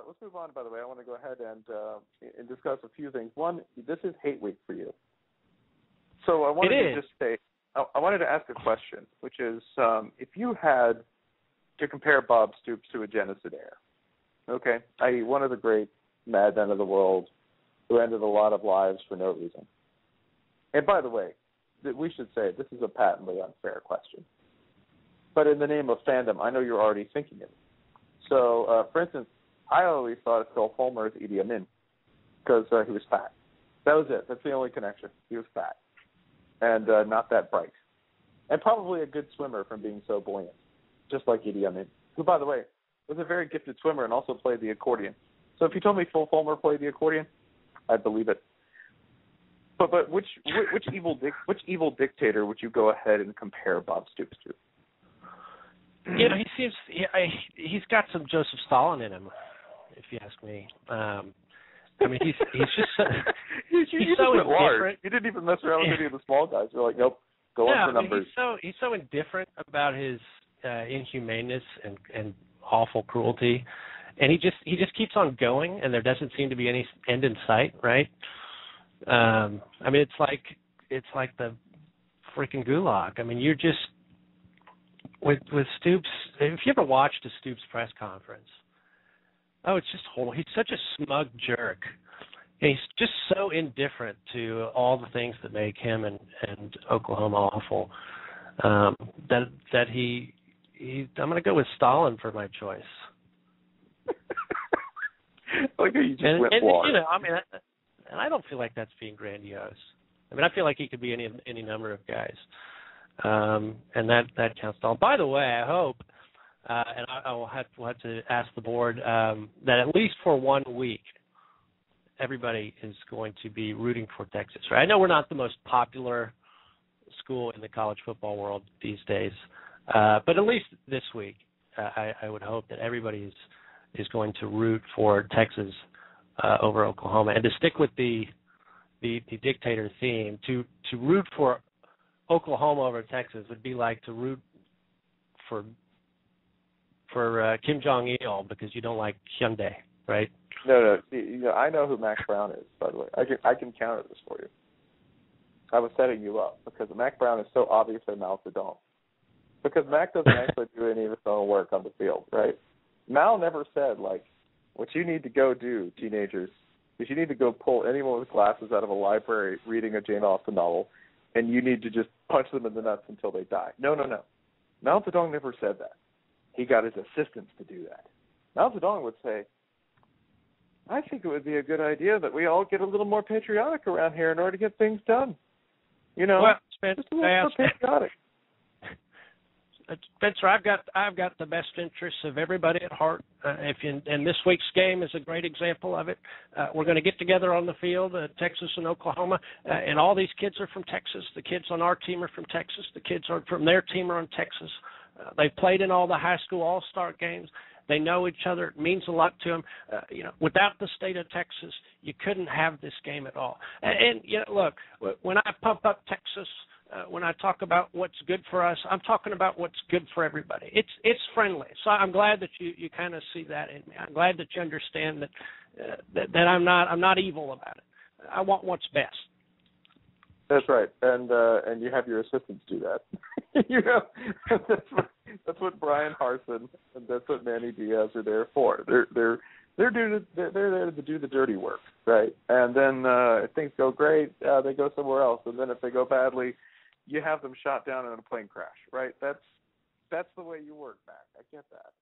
let's move on. By the way, I want to go ahead and discuss a few things. One, this is hate week for you, so I wanted to just say I wanted to ask a question, which is if you had to compare Bob Stoops to a genocidaire, okay, i.e., one of the great madmen of the world who ended a lot of lives for no reason. And by the way, we should say this is a patently unfair question. But in the name of fandom, I know you're already thinking it. So, for instance, I always thought of Phil Fulmer as Idi Amin because he was fat. That was it. That's the only connection. He was fat and not that bright. And probably a good swimmer from being so buoyant, just like Idi Amin, who, by the way, was a very gifted swimmer and also played the accordion. So if you told me Phil Fulmer played the accordion, I'd believe it. But which evil dictator would you go ahead and compare Bob Stoops to? You know, he's got some Joseph Stalin in him, if you ask me. I mean, he's just so, he's so indifferent. He didn't even mess around with any of the small guys. They're like, nope, go on for numbers. He's so indifferent about his inhumaneness and awful cruelty, and he just keeps on going, and there doesn't seem to be any end in sight, right? I mean, it's like the freaking gulag. I mean, you're just with Stoops. If you ever watched a Stoops press conference, it's just horrible. He's such a smug jerk. And he's just so indifferent to all the things that make him and Oklahoma awful. That he I'm going to go with Stalin for my choice. Like you just went far. You know, I mean, and I don't feel like that's being grandiose. I mean, I feel like he could be any number of guys, and that counts. All. By the way, I hope, and we'll have to ask the board that at least for 1 week, everybody is going to be rooting for Texas. Right? I know we're not the most popular school in the college football world these days, but at least this week, I would hope that everybody is going to root for Texas over Oklahoma, and to stick with the dictator theme, to root for Oklahoma over Texas would be like to root for Kim Jong-il because you don't like Hyundai, right? No. I know who Mack Brown is, by the way. I can counter this for you. I was setting you up because Mack Brown is so obviously Mao Zedong. Because Mack doesn't actually do any of his own work on the field, right? Mao never said, like, what you need to go do, teenagers, is you need to go pull anyone with glasses out of a library reading a Jane Austen novel, and you need to just punch them in the nuts until they die. No. Mao Zedong never said that. He got his assistants to do that. Mao Zedong would say, I think it would be a good idea that we all get a little more patriotic around here in order to get things done. You know, just a little more patriotic. Spencer, I've got the best interests of everybody at heart. And this week's game is a great example of it. We're going to get together on the field, Texas and Oklahoma, and all these kids are from Texas. The kids on our team are from Texas. The kids from their team are on Texas. They've played in all the high school all-star games. They know each other. It means a lot to them. Without the state of Texas, you couldn't have this game at all. And look, when I pump up Texas, when I talk about what's good for us, I'm talking about what's good for everybody. It's friendly. So I'm glad that you kind of see that in me. I'm glad that you understand that I'm not evil about it. I want what's best. That's right, and you have your assistants do that. That's what Brian Harsin and that's what Manny Diaz are there for. They're there to do the dirty work, right? And then if things go great, they go somewhere else. And then if they go badly, you have them shot down in a plane crash, right? That's the way you work, Mac. I get that.